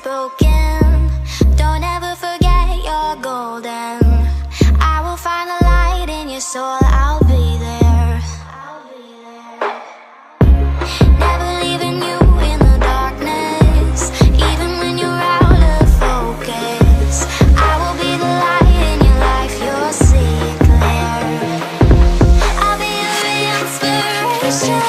broken, don't ever forget you're golden. I will find a light in your soul, I'll be there. Never leaving you in the darkness, even when you're out of focus. I will be the light in your life, you'll see it clear. I'll be your inspiration,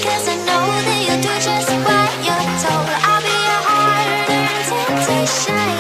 'cause I know that you'll do just what you're told. I'll be your heart and temptation.